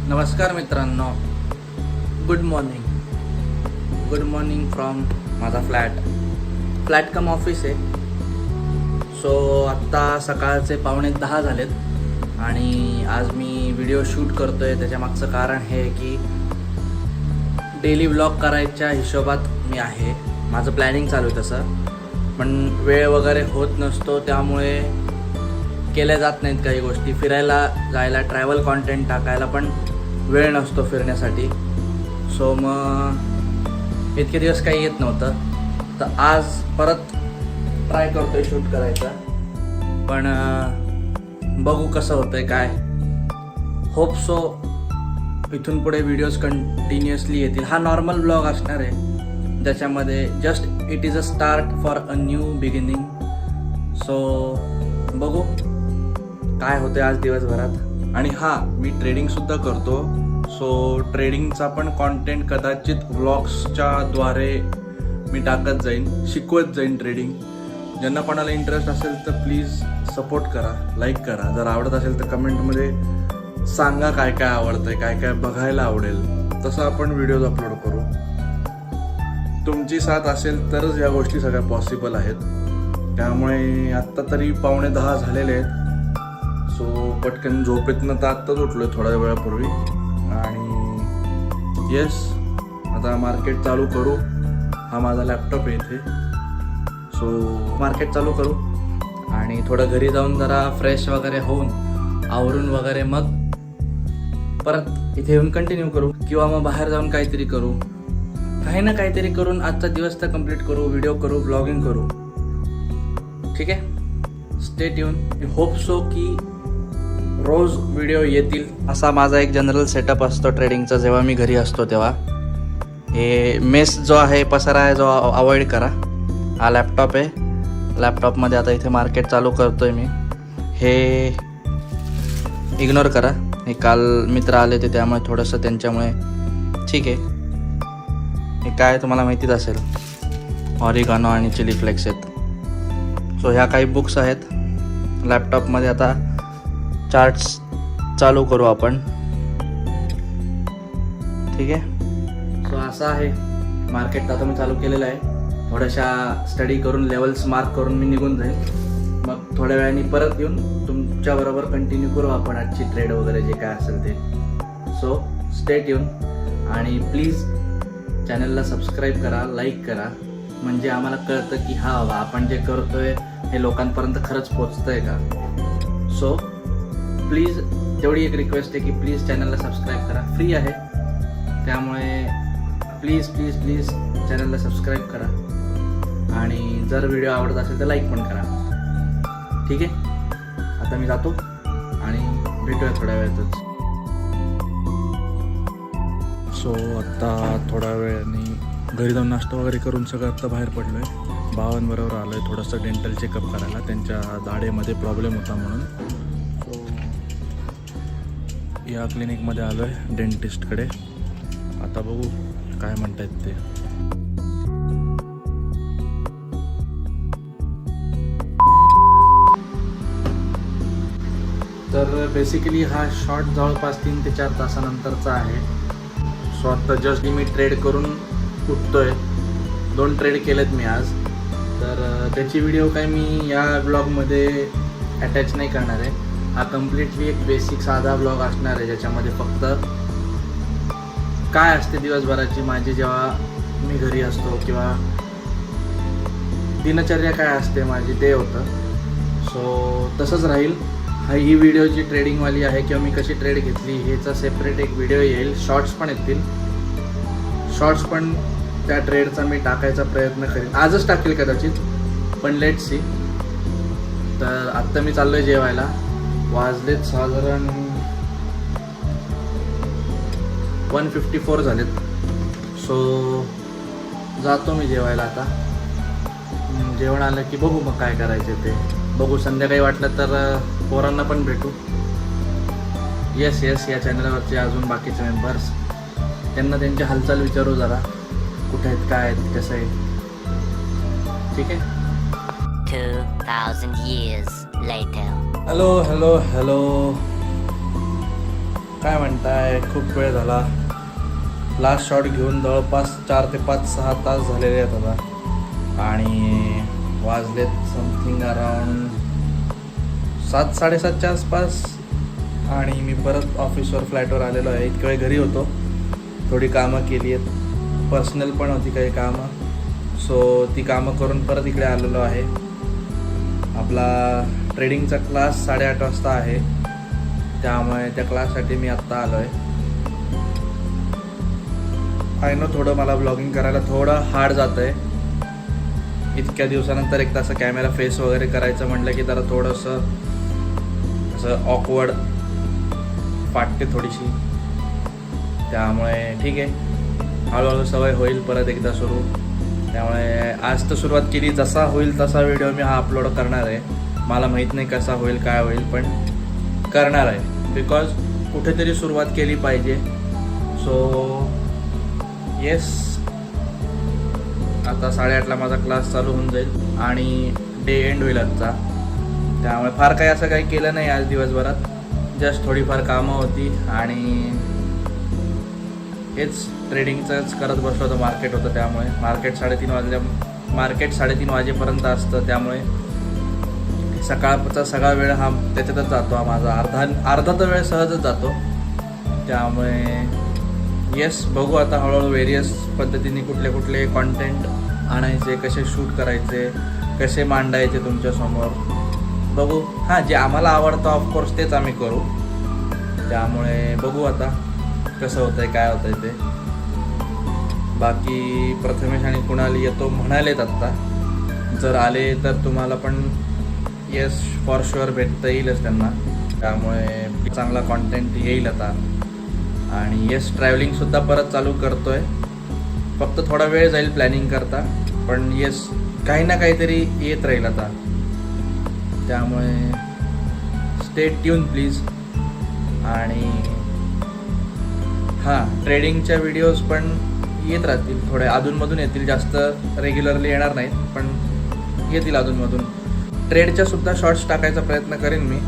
नमस्कार मित्रांनो, good morning from माझा फ्लॅट कम ऑफिस आहे. सो आत्ता सकाळचे 9:45 झालेत आणि आज मी व्हिडिओ शूट करतोय. त्याच्या मागचं कारण हे की डेली व्लॉग करायच्या हिशोबात मी आहे. माझं प्लॅनिंग चालू आहे तसं, पण वेळ वगैरे होत नसतो, त्यामुळे केल्या जात नाहीत काही गोष्टी. फिरायला जायला, ट्रॅव्हल कॉन्टेंट टाकायला पण वेळ नसतो फिरण्यासाठी. सो मग इतके दिवस काही येत नव्हतं, तर आज परत ट्राय करतोय शूट करायचा. पण बघू कसं होतंय काय. होप सो इथून पुढे व्हिडिओज कंटिन्युअसली येतील. हा नॉर्मल ब्लॉग असणार आहे, ज्याच्यामध्ये just it is a start for a new beginning. So बघू काय होते आज दिवसभरात. आणि हां, मी ट्रेडिंगसुद्धा करतो. सो ट्रेडिंगचा पण कॉन्टेंट कदाचित व्लॉग्सच्या द्वारे मी टाकत जाईन, शिकवत जाईन ट्रेडिंग. ज्यांना कोणाला इंटरेस्ट असेल तर प्लीज सपोर्ट करा, लाईक करा. जर आवडत असेल तर कमेंटमध्ये सांगा काय काय आवडतंय, काय काय बघायला आवडेल, तसं आपण व्हिडिओज अपलोड करू. तुमची साथ असेल तरच या गोष्टी सगळ्या पॉसिबल आहेत. त्यामुळे आत्ता तरी 9:45 झालेले आहेत. सो पटकन झोपेतनं तर आत्ताच उठलो आहे थोड्या वेळापूर्वी. आणि येस, आता मार्केट चालू करू. हा माझा लॅपटॉप आहे इथे. सो मार्केट चालू करू आणि थोडं घरी जाऊन जरा फ्रेश वगैरे होऊन आवरून वगैरे मग परत इथे येऊन कंटिन्यू करू, किंवा मग बाहेर जाऊन काहीतरी करू. काही ना काहीतरी करून आजचा दिवस तर कंप्लीट करू, व्हिडिओ करू, ब्लॉगिंग करू. ठीक आहे, स्टे ट्यून. होप सो की रोज व्हिडिओ येतील. असा माझा एक जनरल सेटअप असतो ट्रेडिंगचा जेव्हा मी घरी असतो तेव्हा. हे मेस जो आहे, पसारा आहे जो, अवॉइड करा. हा लॅपटॉप आहे. लॅपटॉपमध्ये आता इथे मार्केट चालू करतोय मी. हे इग्नोर करा. हे काल मित्र आले ते, त्यामुळे थोडंसं त्यांच्यामुळे. ठीक आहे, हे काय तुम्हाला माहितीच असेल, ऑरिगानो आणि चिली फ्लेक्स आहेत. सो ह्या काही बुक्स आहेत लॅपटॉपमध्ये. आता चार्ट्स चालू करू आपण. ठीक आहे. सो असं आहे मार्केट. आता मी चालू केलेलं आहे. थोड्याशा स्टडी करून, लेवल्स मार्क करून मी निघून जाईल. मग थोड्या वेळाने परत येऊन तुमच्याबरोबर कंटिन्यू करू आपण आजची ट्रेड वगैरे जे काय असेल ते. सो स्टे ट्यून आणि प्लीज चॅनलला सबस्क्राईब करा, लाईक करा, म्हणजे आम्हाला कळतं की हा बाबा आपण जे करतोय हे लोकांपर्यंत खरंच पोचतंय का. सो प्लीज, तेवढी एक रिक्वेस्ट आहे की प्लीज चॅनलला सबस्क्राईब करा. फ्री आहे, त्यामुळे प्लीज प्लीज प्लीज चॅनलला सबस्क्राईब करा. आणि जर व्हिडिओ आवडत असेल तर लाईक पण करा. ठीक आहे, आता मी जातो आणि भेटूया थोड्या वेळातच. सो आत्ता थोड्या वेळाने घरी जाऊन नाश्ता वगैरे करून सगळं आत्ता बाहेर पडलो आहे. भावांबरोबर आलो आहे थोडंसं डेंटल चेकअप करायला. त्यांच्या दाढेमध्ये प्रॉब्लेम होता म्हणून. सो या क्लिनिकमध्ये आलो आहे डेंटिस्टकडे. आता बघू काय म्हणतायत ते. तर बेसिकली हा शॉट जवळपास 3 ते 4 तासानंतरचा आहे. सो आत्ता जस्ट मी ट्रेड करून उठतोय. 2 ट्रेड केलेत मी आज. तर त्याची व्हिडिओ काय मी या ब्लॉगमध्ये अटॅच नाही करणार आहे. हा कम्प्लिटली एक बेसिक साधा ब्लॉग असणार आहे, ज्याच्यामध्ये फक्त काय असते दिवसभराची माझी जेव्हा मी घरी असतो, किंवा दिनचर्या काय असते माझी, ते होतं. सो तसंच राहील. ही व्हिडिओ जी ट्रेडिंगवाली आहे, किंवा मी कशी ट्रेड घेतली ह्याचा सेपरेट एक व्हिडिओ येईल. शॉर्ट्स पण येतील. शॉर्ट्स पण त्या ट्रेडचा मी टाकायचा प्रयत्न करेन. आजच टाकेल कदाचित, पण लेट सी. तर आत्ता मी चाललो आहे जेवायला. वाजलेत साधारण 1:54 झालेत. सो जातो मी जेवायला आता. जेवण आलं की बघू मग काय करायचं ते. बघू, संध्याकाळी वाटलं तर पोरांना पण भेटू. येस या चॅनलवरचे अजून बाकीचे मेंबर्स, त्यांना त्यांची हालचाल विचारू जरा, कुठे आहेत, काय आहेत, कसं आहे. ठीक आहे. 2000 years later. हॅलो. काय म्हणताय, खूप वेळ झाला. लास्ट शॉट घेऊन जवळपास 4 ते 5-6 तास झालेले आहेत आता. आणि वाजलेत समथिंग अराउंड 7-7:30च्या आसपास. आणि मी परत ऑफिसवर फ्लॅटवर आलेलो आहे. इतक्या वेळ घरी होतो, थोडी कामं केली आहेत, पर्सनल पण होती काही कामं. सो ती कामं करून परत इकडे आलेलो आहे. आपला ट्रेडिंगचा क्लास 8:30 वाजता आहे, त्यामुळे त्या क्लाससाठी मी आत्ता आलो आहे. आय नो थोडं मला ब्लॉगिंग करायला थोडं हार्ड जातं आहे. इतक्या दिवसानंतर एकदा असं कॅमेरा फेस वगैरे करायचं म्हटलं की जरा थोडंसं असं ऑकवर्ड वाटते थोडीशी. त्यामुळे ठीक आहे, हळूहळू सवय होईल परत एकदा सुरू. त्यामुळे आज तर सुरुवात केली, जसा होईल तसा व्हिडिओ मी हा अपलोड करणार आहे. मला माहीत नाही कसा होईल काय होईल, पण करणार आहे बिकॉज कुठेतरी सुरुवात केली पाहिजे. सो येस, आता 8:30ला माझा क्लास चालू होऊन जाईल आणि डे एंड होईल आजचा. त्यामुळे फार काही असं काही केलं नाही आज दिवसभरात, जस्ट थोडीफार कामं होती आणि हेच ट्रेडिंगचंच करत बसलो होतं. मार्केट होतं त्यामुळे मार्केट 3:30 वाजेपर्यंत असतं. त्यामुळे सकाळचा सगळा वेळ हा त्याच्यातच जातो. हा माझा अर्धा तर वेळ सहजच जातो. त्यामुळे येस, बघू आता हळूहळू व्हेरियस पद्धतीने कुठले कॉन्टेंट आणायचे, कसे शूट करायचे, कसे मांडायचे तुमच्यासमोर बघू. हां, जे आम्हाला आवडतं ऑफकोर्स तेच आम्ही करू. त्यामुळे बघू आता कसं होतं आहे, काय होतं आहे ते. बाकी प्रथमेश आणि कुणाल येतो म्हणालेत आत्ता. जर आले तर तुम्हाला पण येस फॉर शुअर भेटता येईलच त्यांना. त्यामुळे चांगला कॉन्टेंट येईल आता. आणि येस, ट्रॅव्हलिंगसुद्धा परत चालू करतो आहे. फक्त थोडा वेळ जाईल प्लॅनिंग करता, पण येस काही ना काहीतरी येत राहील आता. त्यामुळे स्टे ट्यून प्लीज. आणि हां, ट्रेडिंगच्या व्हिडिओज पण येत राहतील, थोडे अधूनमधून येतील, जास्त रेग्युलरली येणार नाहीत पण येतील अधूनमधून. ट्रेडच्या सुद्धा शॉर्ट्स टाकायचा प्रयत्न करेन मी,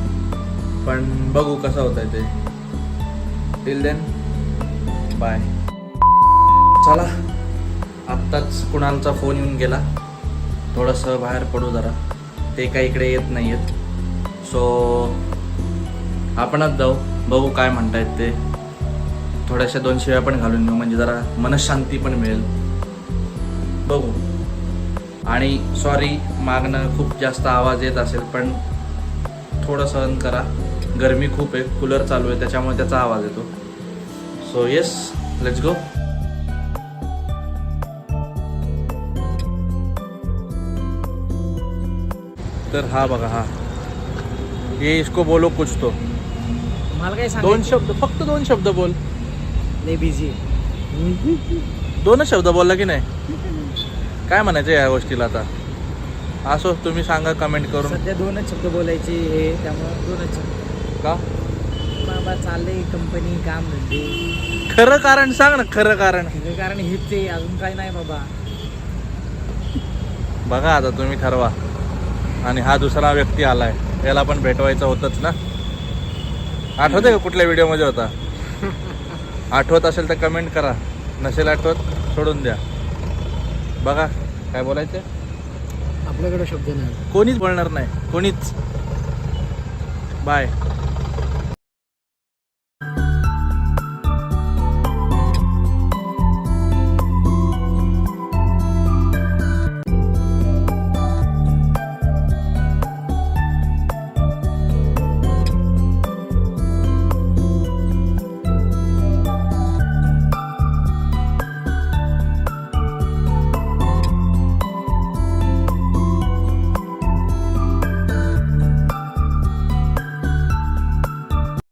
पण बघू कसं होतं आहे ते. Till then bye. चला, आत्ताच कुणालचा फोन येऊन गेला, थोडंसं बाहेर पडू जरा. ते काही इकडे येत नाही आहेत. सो आपणच जाऊ, बघू काय म्हणतायत ते. थोड्याशा 2 शिव्या पण घालून घेऊ, म्हणजे जरा मनशांती पण मिळेल. बघू. आणि सॉरी, मागणं खूप जास्त आवाज येत असेल, पण थोडं सहन करा. गरमी खूप आहे, कूलर चालू आहे त्याच्यामुळे त्याचा आवाज येतो. So yes, let's go. तर हा बघा, हा ये इसको बोलो कुछ तो. मला काय 2 शब्द, फक्त 2 शब्द बोल. लय बिझी. 2च शब्द बोलला की नाही? काय म्हणायचं या गोष्टीला आता? असो, तुम्ही सांगा कमेंट करून. सध्या 2च शब्द बोलायचे हे, त्यामुळे 2च शब्द. का? बाबा चाललंय कंपनी, काम धंदे. खरं कारण सांग ना, खरं कारण. हे कारण हेच आहे, अजून काही नाही बाबा. बघा आता तुम्ही ठरवा. आणि हा दुसरा व्यक्ती आलाय, याला पण भेटवायचं होतंच ना. आठवतंय का कुठल्या व्हिडिओमध्ये होता? आठवत असेल तर कमेंट करा, नसेल आठवत सोडून द्या. बघा काय बोलायचं, आपल्याकडे शब्द नाही, कोणीच बोलणार नाही, कोणीच. बाय.